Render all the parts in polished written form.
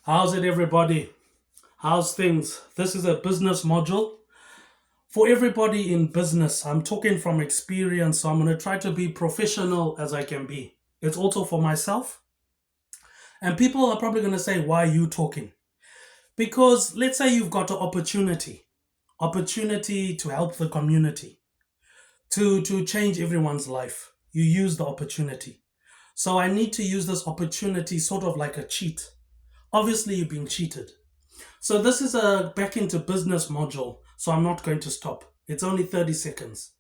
How's it, everybody? How's things? This is a business module for everybody in business. I'm talking from experience, so I'm going to try to be professional as I can be. It's also for myself. And people are probably going to say, why are you talking? Because let's say you've got an opportunity to help the community, to change everyone's life. You use the opportunity. So I need to use this opportunity sort of like a cheat. Obviously, you've been cheated. So this is a back into business module, so I'm not going to stop. It's only 30 seconds.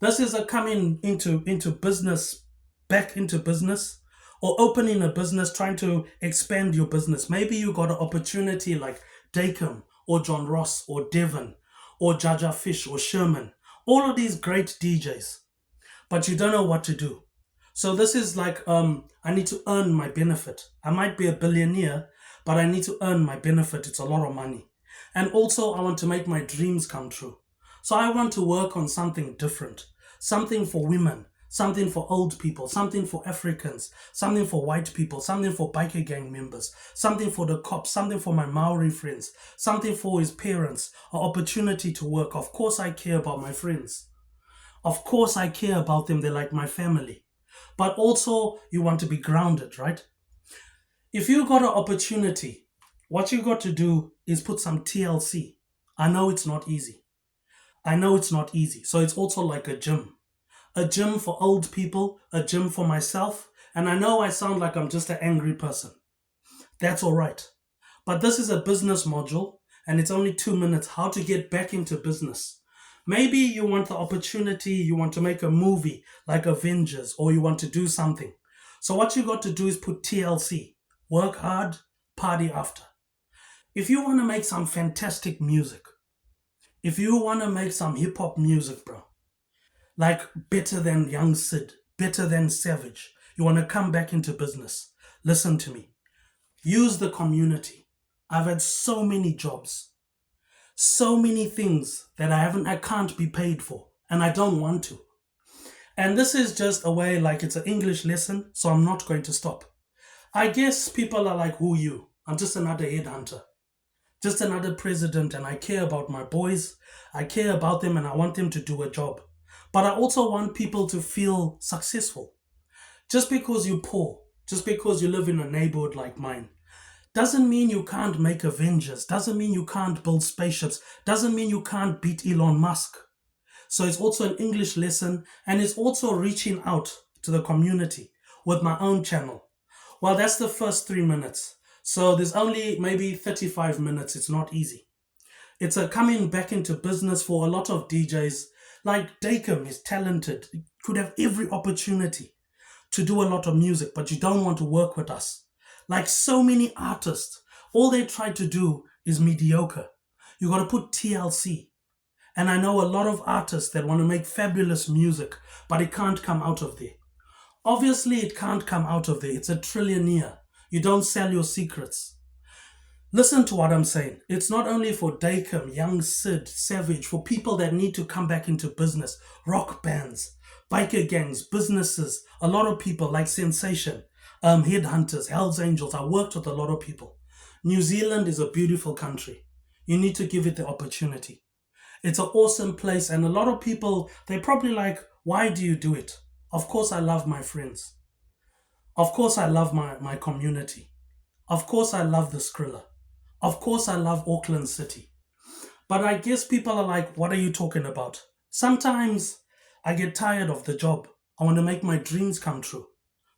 This is a coming into business, back into business, or opening a business, trying to expand your business. Maybe you got an opportunity like Dacom or John Ross or Devon or Jaja Fish or Sherman, all of these great DJs, but you don't know what to do. So this is like I need to earn my benefit. I might be a billionaire, but I need to earn my benefit. It's a lot of money. And also I want to make my dreams come true. So I want to work on something different, something for women, something for old people, something for Africans, something for white people, something for biker gang members, something for the cops, something for my Maori friends, something for his parents, an opportunity to work. Of course I care about my friends. Of course I care about them. They're like my family. But also you want to be grounded, right? If you got an opportunity, what you got to do is put some TLC. I know it's not easy. I know it's not easy. So it's also like a gym. A gym for old people, a gym for myself. And I know I sound like I'm just an angry person. That's all right. But this is a business module and it's only 2 minutes how to get back into business. Maybe you want the opportunity, you want to make a movie like Avengers, or you want to do something. So what you got to do is put TLC. Work hard, party after. If you want to make some fantastic music, if you want to make some hip hop music, bro, like better than Young Sid, better than Savage, you want to come back into business, listen to me. Use the community. I've had so many jobs, so many things that I can't be paid for, and I don't want to. And this is just a way, like it's an English lesson, so I'm not going to stop. I guess people are like, who you? I'm just another headhunter, just another president, and I care about my boys. I care about them and I want them to do a job. But I also want people to feel successful. Just because you're poor, just because you live in a neighborhood like mine, doesn't mean you can't make Avengers, doesn't mean you can't build spaceships, doesn't mean you can't beat Elon Musk. So it's also an English lesson and it's also reaching out to the community with my own channel. Well, that's the first 3 minutes. So there's only maybe 35 minutes. It's not easy. It's a coming back into business for a lot of DJs. Like Dacom is talented, could have every opportunity to do a lot of music, but you don't want to work with us. Like so many artists, all they try to do is mediocre. You got to put TLC. And I know a lot of artists that want to make fabulous music, but it can't come out of there. Obviously, it can't come out of there. It's a trillionaire. You don't sell your secrets. Listen to what I'm saying. It's not only for Dacom, Young Sid, Savage, for people that need to come back into business, rock bands, biker gangs, businesses, a lot of people like Sensation, Headhunters, Hells Angels. I worked with a lot of people. New Zealand is a beautiful country. You need to give it the opportunity. It's an awesome place, and a lot of people, they're probably like, why do you do it? Of course, I love my friends. Of course, I love my community. Of course, I love the Skrilla. Of course, I love Auckland City. But I guess people are like, what are you talking about? Sometimes I get tired of the job. I want to make my dreams come true.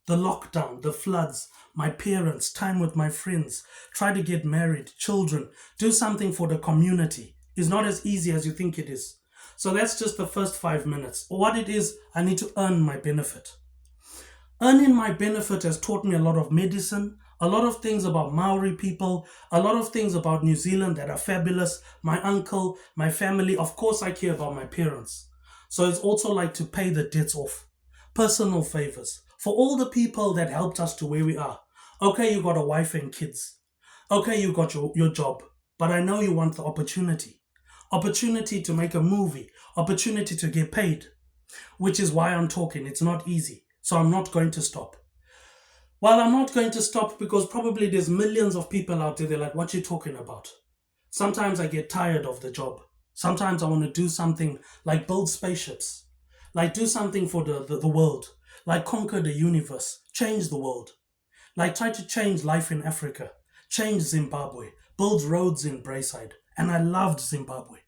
The lockdown, the floods, my parents, time with my friends, try to get married, children, do something for the community is not as easy as you think it is. So that's just the first 5 minutes. What it is, I need to earn my benefit. Earning my benefit has taught me a lot of medicine, a lot of things about Maori people, a lot of things about New Zealand that are fabulous. My uncle, my family, of course I care about my parents. So it's also like to pay the debts off. Personal favors. For all the people that helped us to where we are. Okay, you got a wife and kids. Okay, you got your job. But I know you want the opportunity. Opportunity to make a movie. Opportunity to get paid. Which is why I'm talking. It's not easy. So I'm not going to stop. Well, I'm not going to stop because probably there's millions of people out there. They're like, what you talking about? Sometimes I get tired of the job. Sometimes I want to do something like build spaceships, like do something for the world, like conquer the universe, change the world, like try to change life in Africa, change Zimbabwe, build roads in Braeside. And I loved Zimbabwe.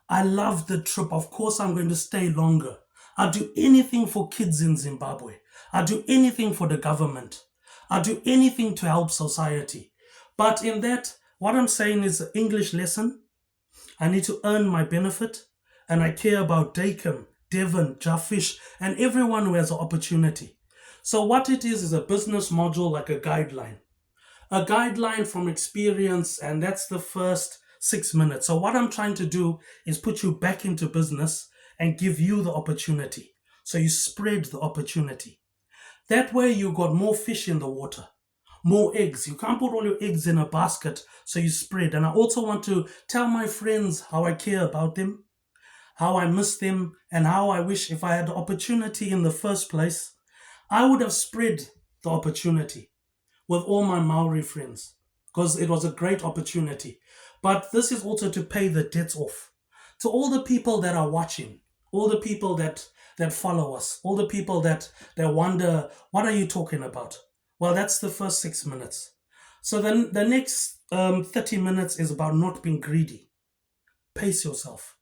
I loved the trip. Of course, I'm going to stay longer. I'll do anything for kids in Zimbabwe. I'll do anything for the government. I'll do anything to help society. But in that, what I'm saying is an English lesson. I need to earn my benefit. And I care about Dakim, Devon, Jaffish, and everyone who has an opportunity. So what it is a business module like a guideline from experience, and that's the first 6 minutes. So, what I'm trying to do is put you back into business and give you the opportunity. So, you spread the opportunity. That way, you got more fish in the water, more eggs. You can't put all your eggs in a basket, so you spread. And I also want to tell my friends how I care about them, how I miss them, and how I wish if I had the opportunity in the first place, I would have spread the opportunity with all my Maori friends because it was a great opportunity. But this is also to pay the debts off. To all the people that are watching, all the people that follow us, all the people that wonder, what are you talking about? Well, that's the first 6 minutes. So then the next 30 minutes is about not being greedy. Pace yourself.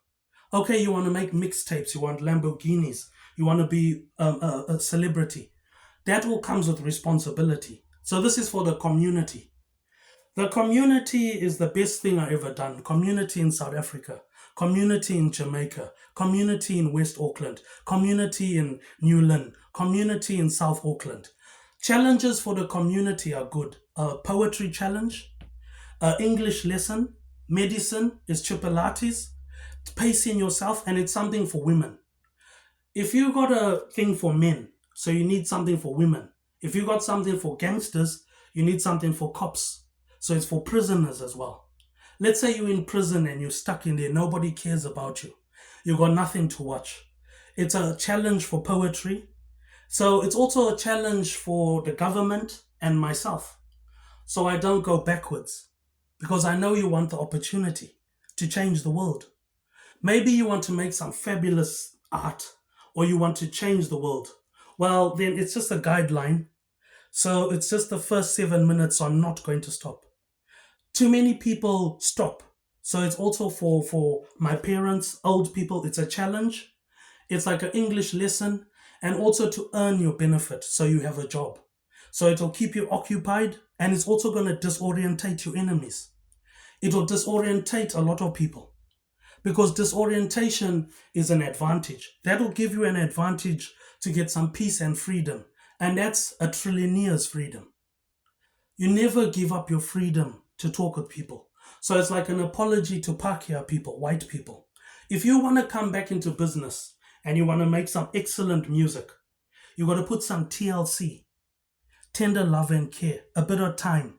Okay, you want to make mixtapes, you want Lamborghinis, you want to be a celebrity. That all comes with responsibility. So this is for the community. The community is the best thing I ever done. Community in South Africa, community in Jamaica, community in West Auckland, community in New Lynn, community in South Auckland. Challenges for the community are good. A poetry challenge, English lesson, medicine is Chipolates, pacing yourself, and it's something for women. If you got a thing for men, so you need something for women. If you got something for gangsters, you need something for cops. So it's for prisoners as well. Let's say you're in prison and you're stuck in there, nobody cares about you. You got nothing to watch. It's a challenge for poetry. So it's also a challenge for the government and myself. So I don't go backwards because I know you want the opportunity to change the world. Maybe you want to make some fabulous art or you want to change the world. Well, then it's just a guideline. So it's just the first 7 minutes, so I'm not going to stop. Too many people stop. So it's also for my parents, old people, it's a challenge. It's like an English lesson and also to earn your benefit so you have a job. So it'll keep you occupied and it's also going to disorientate your enemies. It'll disorientate a lot of people because disorientation is an advantage. That'll give you an advantage to get some peace and freedom. And that's a trillionaire's freedom. You never give up your freedom to talk with people. So it's like an apology to Pakia people, white people. If you want to come back into business and you want to make some excellent music, you got to put some TLC, tender love and care, a bit of time.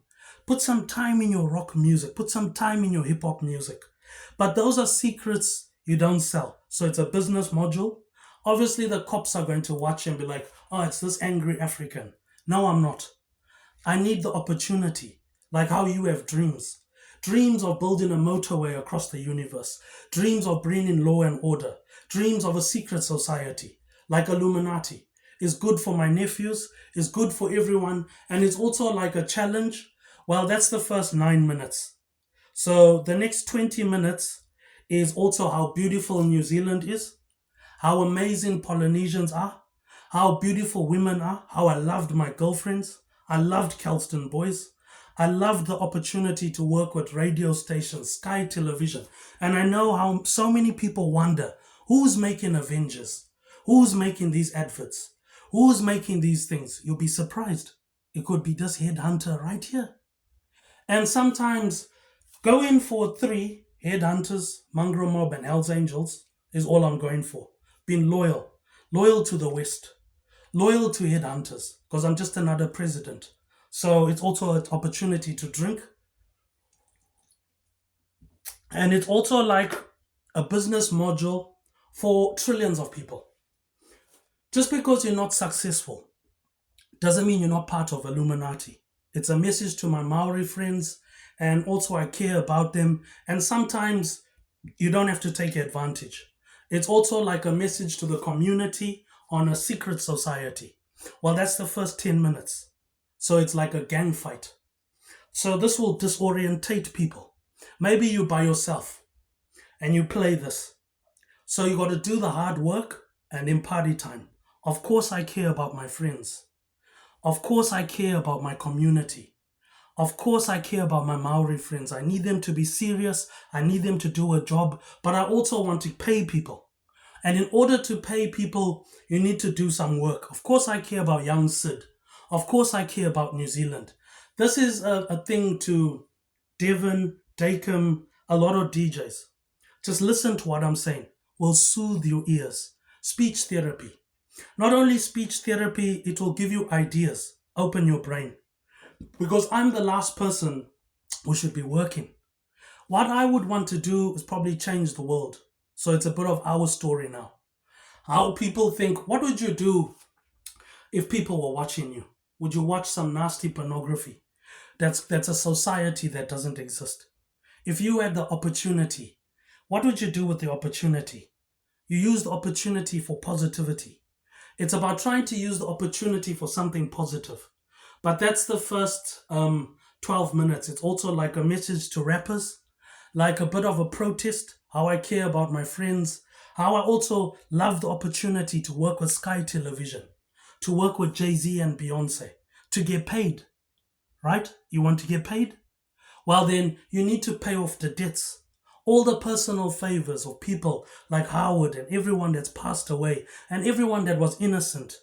Put some time in your rock music, put some time in your hip hop music. But those are secrets you don't sell. So it's a business module. Obviously, the cops are going to watch and be like, oh, it's this angry African. No, I'm not. I need the opportunity, like how you have dreams. Dreams of building a motorway across the universe. Dreams of bringing law and order. Dreams of a secret society, like Illuminati. Is good for my nephews, is good for everyone, and it's also like a challenge. Well, that's the first 9 minutes. So the next 20 minutes is also how beautiful New Zealand is, how amazing Polynesians are, how beautiful women are, how I loved my girlfriends. I loved Kelston Boys. I loved the opportunity to work with radio stations, Sky Television. And I know how so many people wonder, who's making Avengers? Who's making these adverts? Who's making these things? You'll be surprised. It could be this headhunter right here. And sometimes going for 3 headhunters, Mongrel Mob and Hells Angels is all I'm going for. Being loyal. Loyal to the West. Loyal to headhunters. Because I'm just another president. So it's also an opportunity to drink. And it's also like a business module for trillions of people. Just because you're not successful Doesn't mean you're not part of Illuminati. It's a message to my Maori friends, and also I care about them. And sometimes you don't have to take advantage. It's also like a message to the community on a secret society. Well, that's the first 10 minutes. So it's like a gang fight. So this will disorientate people. Maybe you by yourself and you play this. So you got to do the hard work and in party time. Of course, I care about my friends. Of course, I care about my community. Of course, I care about my Maori friends. I need them to be serious. I need them to do a job, but I also want to pay people. And in order to pay people, you need to do some work. Of course, I care about young Sid. Of course, I care about New Zealand. This is a thing to Devon, Dakem, a lot of DJs. Just listen to what I'm saying. Will soothe your ears. Speech therapy. Not only speech therapy, it will give you ideas. Open your brain. Because I'm the last person who should be working. What I would want to do is probably change the world. So it's a bit of our story now. How people think, what would you do if people were watching you? Would you watch some nasty pornography? That's a society that doesn't exist. If you had the opportunity, what would you do with the opportunity? You use the opportunity for positivity. It's about trying to use the opportunity for something positive. But that's the first 12 minutes. It's also like a message to rappers, like a bit of a protest, how I care about my friends, how I also love the opportunity to work with Sky Television, to work with Jay-Z and Beyonce, to get paid, right? You want to get paid? Well, then you need to pay off the debts. All the personal favors of people like Howard and everyone that's passed away and everyone that was innocent.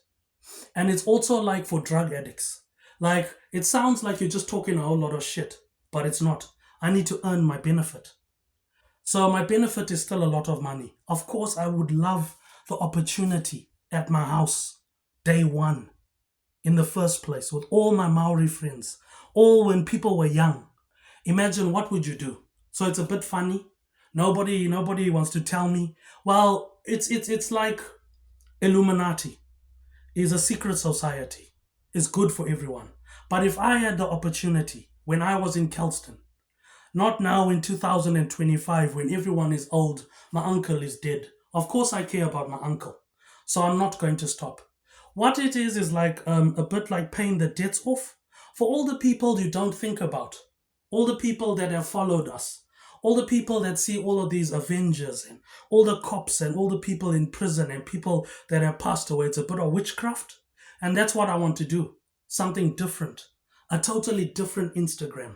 And it's also like for drug addicts. Like, it sounds like you're just talking a whole lot of shit, but it's not. I need to earn my benefit. So my benefit is still a lot of money. Of course, I would love the opportunity at my house, day one, in the first place, with all my Maori friends, all when people were young. Imagine what would you do? So it's a bit funny. Nobody wants to tell me. Well, it's like Illuminati is a secret society. It's good for everyone. But if I had the opportunity when I was in Kelston, not now in 2025 when everyone is old, my uncle is dead. Of course I care about my uncle. So I'm not going to stop. What it is like a bit like paying the debts off for all the people you don't think about. All the people that have followed us. All the people that see all of these Avengers and all the cops and all the people in prison and people that have passed away. It's a bit of witchcraft. And that's what I want to do. Something different. A totally different Instagram.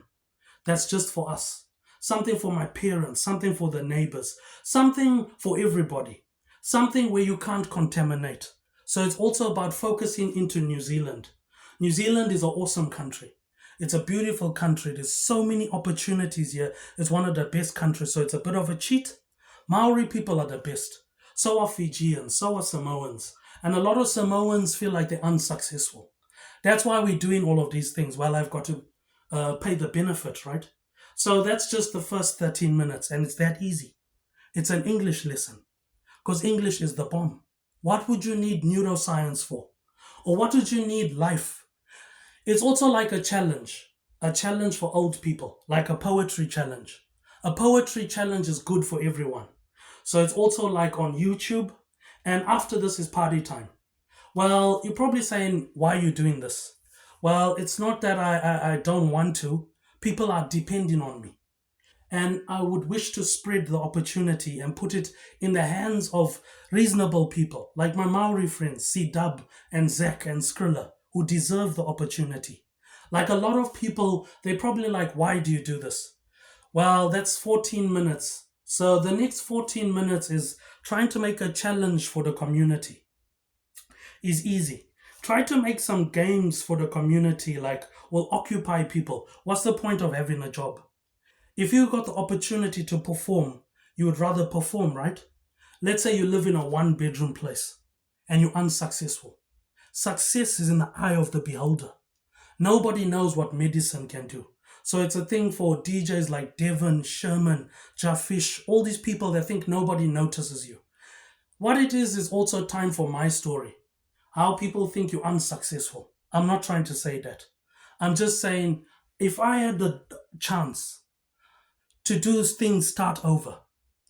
That's just for us. Something for my parents. Something for the neighbors. Something for everybody. Something where you can't contaminate. So it's also about focusing into New Zealand. New Zealand is an awesome country. It's a beautiful country. There's so many opportunities here. It's one of the best countries. So it's a bit of a cheat. Maori people are the best. So are Fijians. So are Samoans. And a lot of Samoans feel like they're unsuccessful. That's why we're doing all of these things. Well, I've got to pay the benefit, right? So that's just the first 13 minutes. And it's that easy. It's an English lesson. Because English is the bomb. What would you need neuroscience for? Or what would you need life? It's also like a challenge for old people, like a poetry challenge. A poetry challenge is good for everyone. So it's also like on YouTube, and after this is party time. Well, you're probably saying, why are you doing this? Well, it's not that I don't want to. People are depending on me. And I would wish to spread the opportunity and put it in the hands of reasonable people, like my Maori friends, C-Dub and Zach and Skrilla, who deserve the opportunity. Like a lot of people, they probably like, why do you do this? Well, that's 14 minutes. So the next 14 minutes is trying to make a challenge for the community. Is easy. Try to make some games for the community, like will occupy people. What's the point of having a job? If you got the opportunity to perform, you would rather perform, right? Let's say you live in a 1-bedroom place and you're unsuccessful. Success is in the eye of the beholder. Nobody knows what medicine can do. So it's a thing for DJs like Devon, Sherman, Jafish, all these people that think nobody notices you. What it is also time for my story. How people think you're unsuccessful. I'm not trying to say that. I'm just saying, if I had the chance to do things start over,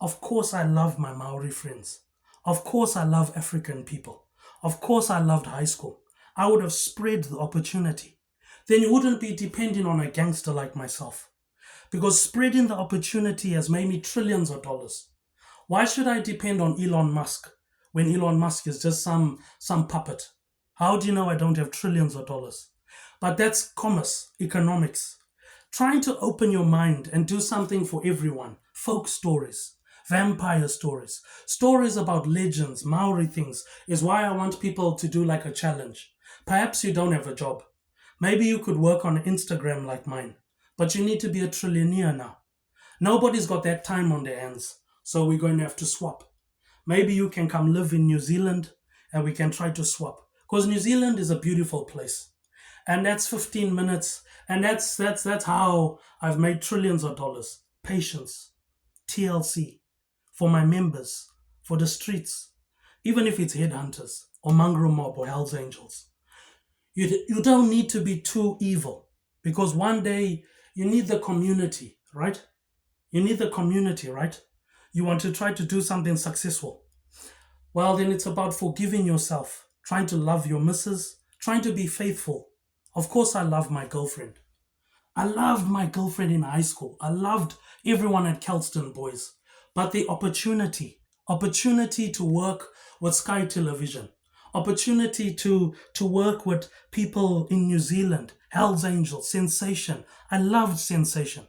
of course I love my Maori friends. Of course I love African people. Of course I loved high school. I would have spread the opportunity. Then you wouldn't be depending on a gangster like myself. Because spreading the opportunity has made me trillions of dollars. Why should I depend on Elon Musk when Elon Musk is just some puppet? How do you know I don't have trillions of dollars? But that's commerce, economics. Trying to open your mind and do something for everyone. Folk stories, vampire stories, stories about legends, Maori things is why I want people to do like a challenge. Perhaps you don't have a job. Maybe you could work on Instagram like mine, but you need to be a trillionaire now. Nobody's got that time on their hands, so we're going to have to swap. Maybe you can come live in New Zealand and we can try to swap. Because New Zealand is a beautiful place. And that's 15 minutes. And that's how I've made trillions of dollars. Patience, TLC, for my members, for the streets, even if it's headhunters or mongrel mob or Hells Angels. You don't need to be too evil because one day you need the community, right? You need the community, right? You want to try to do something successful. Well, then it's about forgiving yourself, trying to love your missus, trying to be faithful. Of course, I love my girlfriend. I loved my girlfriend in high school. I loved everyone at Kelston Boys. But the opportunity to work with Sky Television, opportunity to work with people in New Zealand, Hells Angels, Sensation. I loved Sensation.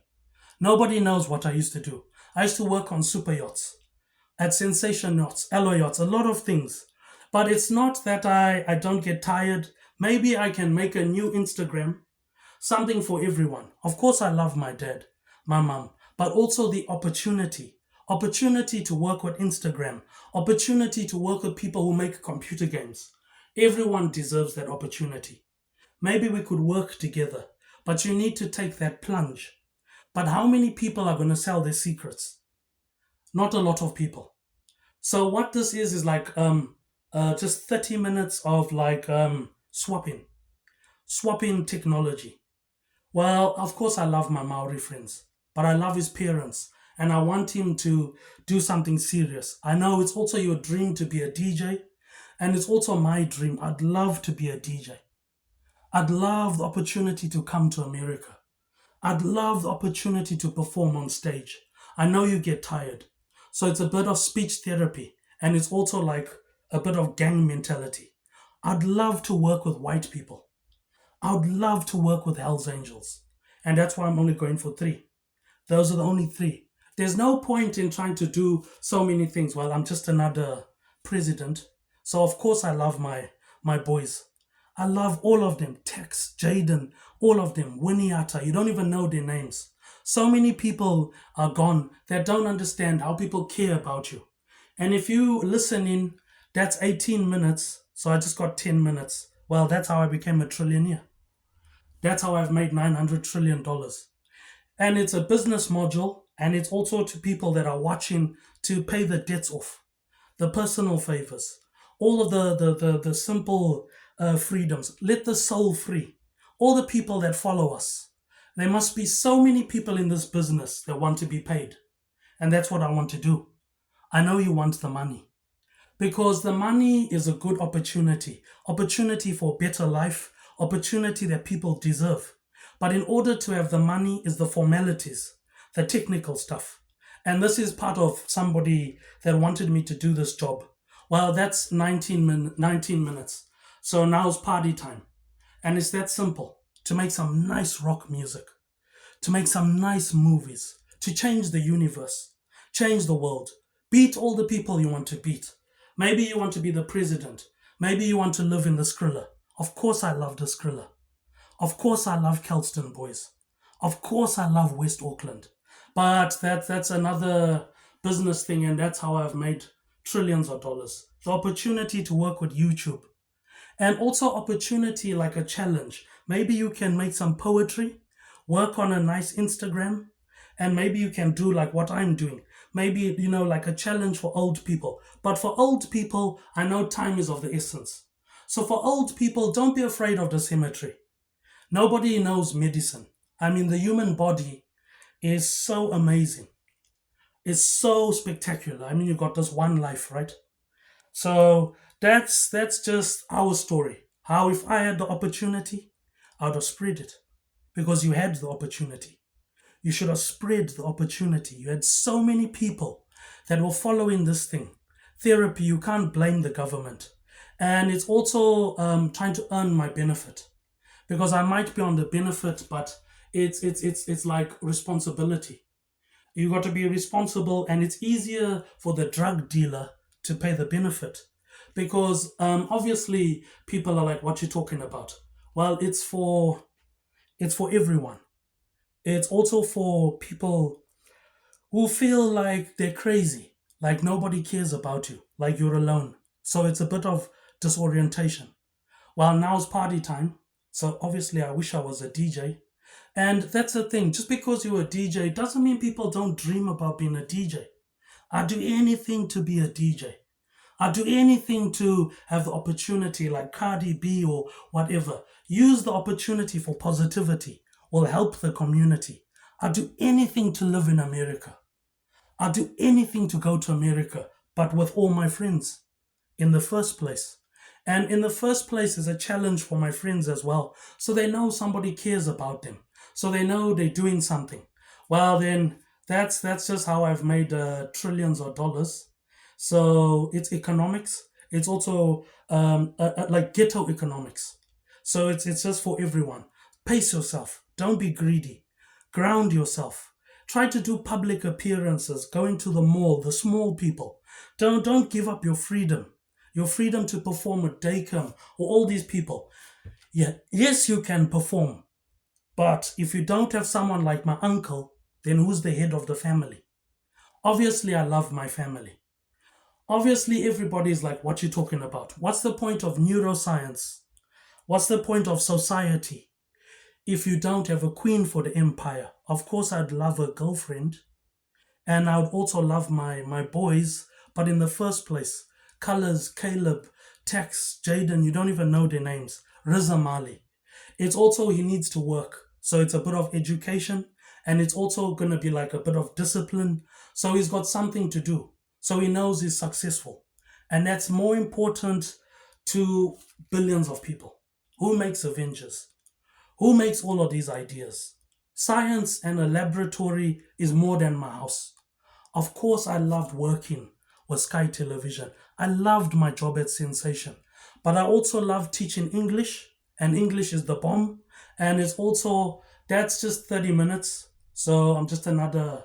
Nobody knows what I used to do. I used to work on super yachts, at Sensation yachts, alloy yachts, a lot of things. But it's not that I don't get tired. Maybe I can make a new Instagram, something for everyone. Of course, I love my dad, my mom, but also the opportunity to work with Instagram, opportunity to work with people who make computer games. Everyone deserves that opportunity. Maybe we could work together, but you need to take that plunge. But how many people are going to sell their secrets? Not a lot of people. So what this is like just 30 minutes of like swapping technology. Well, of course I love my Maori friends, but I love his parents and I want him to do something serious. I know it's also your dream to be a DJ and it's also my dream. I'd love to be a DJ. I'd love the opportunity to come to America. I'd love the opportunity to perform on stage. I know you get tired. So it's a bit of speech therapy and it's also like a bit of gang mentality. I'd love to work with white people. I would love to work with Hells Angels. And that's why I'm only going for 3. Those are the only 3. There's no point in trying to do so many things. Well, I'm just another president. So of course I love my boys. I love all of them. Tex, Jaden, all of them. Winniata, you don't even know their names. So many people are gone that don't understand how people care about you. And if you listen in, that's 18 minutes. So I just got 10 minutes. Well, that's how I became a trillionaire. That's how I've made $900 trillion. And it's a business module, and it's also to people that are watching to pay the debts off, the personal favors, all of the simple freedoms. Let the soul free. All the people that follow us. There must be so many people in this business that want to be paid. And that's what I want to do. I know you want the money. Because the money is a good opportunity for better life, opportunity that people deserve. But in order to have the money is the formalities, the technical stuff. And this is part of somebody that wanted me to do this job. Well, that's 19 minutes. So now's party time. And it's that simple, to make some nice rock music, to make some nice movies, to change the universe, change the world, beat all the people you want to beat. Maybe you want to be the president. Maybe you want to live in the Skrilla. Of course I love the Skrilla. Of course I love Kelston Boys. Of course I love West Auckland. But that's another business thing, and that's how I've made trillions of dollars. The opportunity to work with YouTube. And also opportunity like a challenge. Maybe you can make some poetry, work on a nice Instagram, and maybe you can do like what I'm doing. Maybe, like a challenge for old people. But for old people, I know time is of the essence. So for old people, don't be afraid of the cemetery. Nobody knows medicine. I mean, the human body is so amazing. It's so spectacular. I mean, you got this one life, right? So that's just our story. How if I had the opportunity, I'd have spread it because you had the opportunity. You should have spread the opportunity. You had so many people that were following this thing. Therapy, you can't blame the government. And it's also trying to earn my benefit because I might be on the benefit, but it's like responsibility. You got to be responsible, and it's easier for the drug dealer to pay the benefit because obviously people are like, "What you talking about?" Well, it's for everyone. It's also for people who feel like they're crazy, like nobody cares about you, like you're alone. So it's a bit of disorientation. Well, now's party time. So obviously, I wish I was a DJ. And that's the thing. Just because you're a DJ doesn't mean people don't dream about being a DJ. I'd do anything to be a DJ. I'd do anything to have the opportunity, like Cardi B or whatever. Use the opportunity for positivity. Will help the community. I'd do anything to live in America. I'd do anything to go to America, but with all my friends in the first place. And in the first place is a challenge for my friends as well. So they know somebody cares about them. So they know they're doing something. Well, then that's just how I've made trillions of dollars. So it's economics. It's also like ghetto economics. So it's just for everyone. Pace yourself. Don't be greedy. Ground yourself. Try to do public appearances, going to the mall, the small people. Don't give up your freedom to perform with Daycam or all these people. Yeah, yes, you can perform, but if you don't have someone like my uncle, then who's the head of the family? Obviously, I love my family. Obviously, everybody's like, what you talking about? What's the point of neuroscience? What's the point of society if you don't have a queen for the empire? Of course, I'd love a girlfriend, and I would also love my boys. But in the first place, Colors, Caleb, Tex, Jaden, you don't even know their names. Riza Mali. It's also he needs to work. So it's a bit of education, and it's also going to be like a bit of discipline. So he's got something to do. So he knows he's successful. And that's more important to billions of people. Who makes Avengers? Who makes all of these ideas? Science and a laboratory is more than my house. Of course, I loved working with Sky Television. I loved my job at Sensation. But I also love teaching English, and English is the bomb. And it's also, that's just 30 minutes. So I'm just another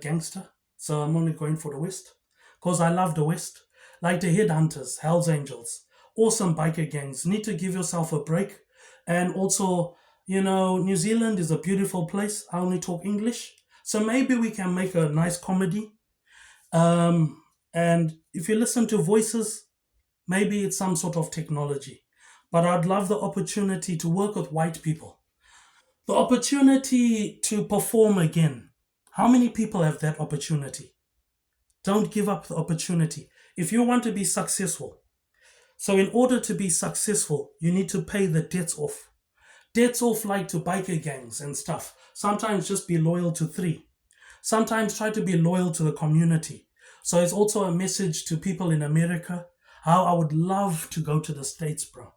gangster. So I'm only going for the West. Because I love the West. Like the Headhunters, Hells Angels, awesome biker gangs. Need to give yourself a break. And also, New Zealand is a beautiful place. I only talk English. So maybe we can make a nice comedy. And if you listen to voices, maybe it's some sort of technology. But I'd love the opportunity to work with white people. The opportunity to perform again. How many people have that opportunity? Don't give up the opportunity. If you want to be successful, so in order to be successful, you need to pay the debts off. Debts off like to biker gangs and stuff. Sometimes just be loyal to three. Sometimes try to be loyal to the community. So it's also a message to people in America, how I would love to go to the States, bro.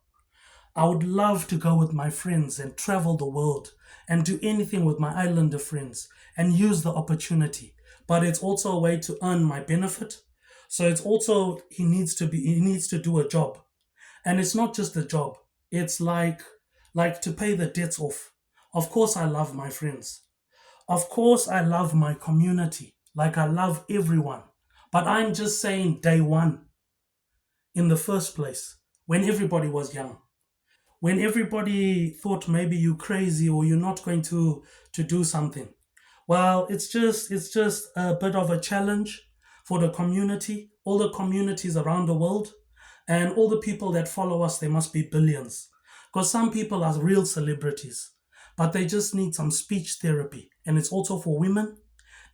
I would love to go with my friends and travel the world and do anything with my islander friends and use the opportunity. But it's also a way to earn my benefit. So it's also he needs to do a job. And it's not just a job. It's like to pay the debts off. Of course I love my friends. Of course I love my community. Like I love everyone. But I'm just saying day one in the first place when everybody was young. When everybody thought maybe you're crazy or you're not going to do something. Well, it's just a bit of a challenge for the community, all the communities around the world, and all the people that follow us. They must be billions, because some people are real celebrities, but they just need some speech therapy, and it's also for women,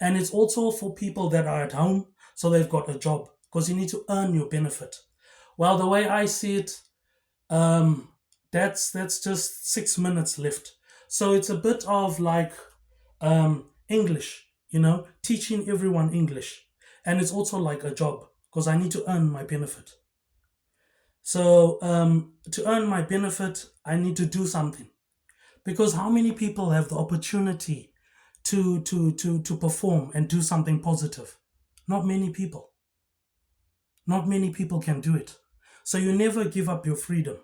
and it's also for people that are at home, so they've got a job, because you need to earn your benefit. Well, the way I see it, Um, that's just 6 minutes left. So it's a bit of like English, teaching everyone English, and it's also like a job because I need to earn my benefit. So to earn my benefit, I need to do something because how many people have the opportunity to perform and do something positive? Not many people. Not many people can do it. So you never give up your freedom.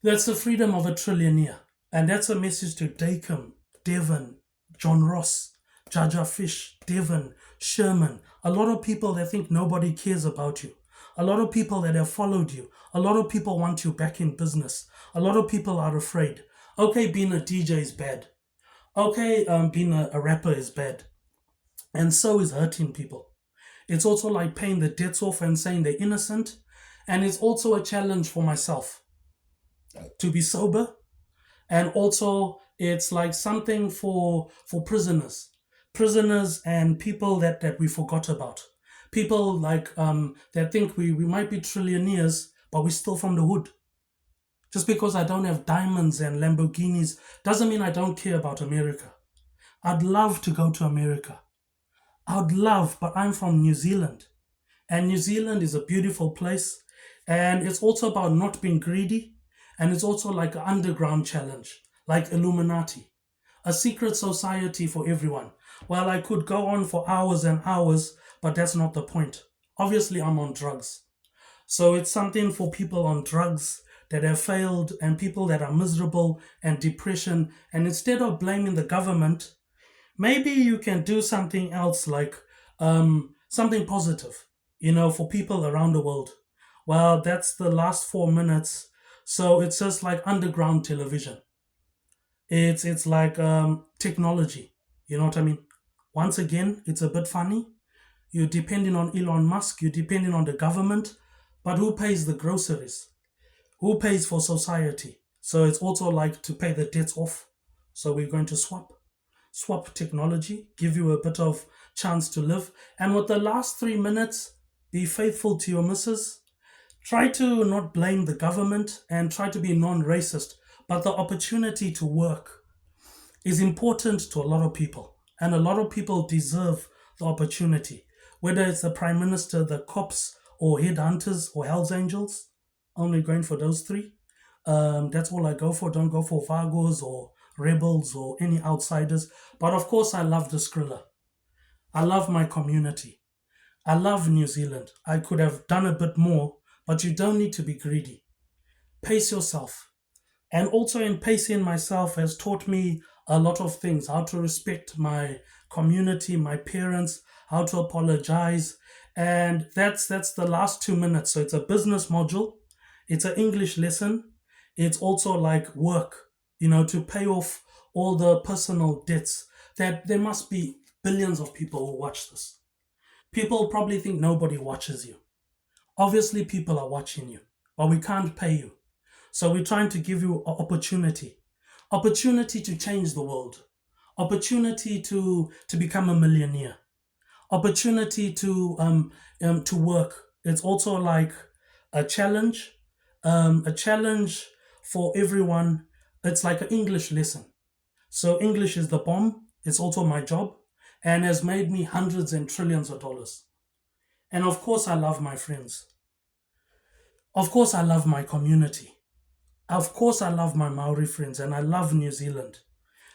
That's the freedom of a trillionaire. And that's a message to Dacom, Devon, John Ross, Jaja Fish, Devon, Sherman. A lot of people that think nobody cares about you. A lot of people that have followed you. A lot of people want you back in business. A lot of people are afraid. Okay, being a DJ is bad. Okay, being a rapper is bad. And so is hurting people. It's also like paying the debts off and saying they're innocent. And it's also a challenge for myself to be sober. And also it's like something for prisoners and people that we forgot about, people like that think we might be trillionaires but we're still from the hood. Just because I don't have diamonds and Lamborghinis doesn't mean I don't care about America. I'd love to go to America. I'd love, but I'm from New Zealand, and New Zealand is a beautiful place. And it's also about not being greedy. And it's also like an underground challenge, like Illuminati, a secret society for everyone. Well, I could go on for hours and hours, but that's not the point. Obviously, I'm on drugs. So it's something for people on drugs that have failed and people that are miserable and depression. And instead of blaming the government, maybe you can do something else like something positive, for people around the world. Well, that's the last 4 minutes. So it's just like underground television. It's like technology. You know what I mean? Once again, it's a bit funny. You're depending on Elon Musk, you're depending on the government, but who pays the groceries? Who pays for society? So it's also like to pay the debts off. So we're going to swap technology, give you a bit of chance to live. And with the last 3 minutes, be faithful to your missus. Try to not blame the government and try to be non-racist. But the opportunity to work is important to a lot of people. And a lot of people deserve the opportunity. Whether it's the Prime Minister, the cops, or headhunters or Hells Angels. Only going for those three. That's all I go for. Don't go for Vagos or rebels or any outsiders. But of course, I love the Skrilla. I love my community. I love New Zealand. I could have done a bit more, but you don't need to be greedy. Pace yourself. And also in pacing myself has taught me a lot of things, how to respect my community, my parents, how to apologize. And that's the last 2 minutes. So it's a business module, it's an English lesson, it's also like work, to pay off all the personal debts. That there must be billions of people who watch this. People probably think nobody watches you. Obviously, people are watching you, but we can't pay you. So we're trying to give you an opportunity to change the world, opportunity to become a millionaire, opportunity to work. It's also like a challenge for everyone. It's like an English lesson. So English is the bomb. It's also my job, and has made me hundreds and trillions of dollars. And of course, I love my friends. Of course, I love my community. Of course, I love my Maori friends, and I love New Zealand.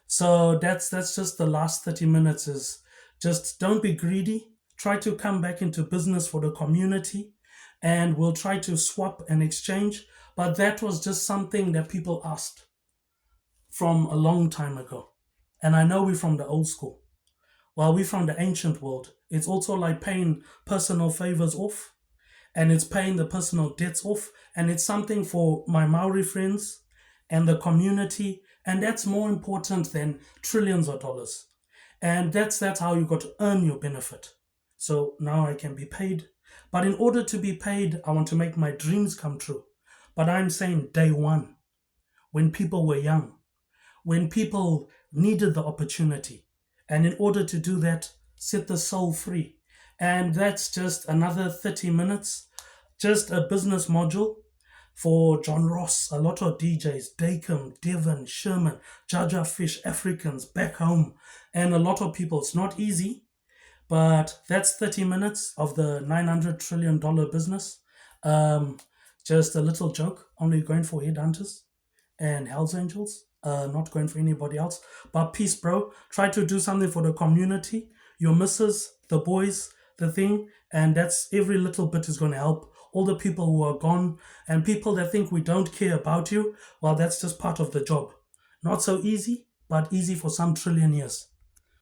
So that's just the last 30 minutes is just don't be greedy. Try to come back into business for the community, and we'll try to swap and exchange. But that was just something that people asked from a long time ago. And I know we're from the old school. While we're from the ancient world, it's also like paying personal favors off, and it's paying the personal debts off, and it's something for my Maori friends and the community, and that's more important than trillions of dollars. And that's how you got to earn your benefit. So now I can be paid, but in order to be paid, I want to make my dreams come true. But I'm saying day one, when people were young, when people needed the opportunity, and in order to do that, set the soul free. And that's just another 30 minutes, just a business module For John Ross, a lot of DJs, Dacom, Devon, Sherman, Jaja Fish, Africans, back home, and a lot of people. It's not easy, but that's 30 minutes of the $900 trillion business. Um, just a little joke, only going for headhunters and Hells Angels, not going for anybody else. But peace, bro. Try to do something for the community, your missus, the boys, the thing, and that's every little bit is going to help. All the people who are gone and people that think we don't care about you, well, that's just part of the job. Not so easy, but easy for some trillion years.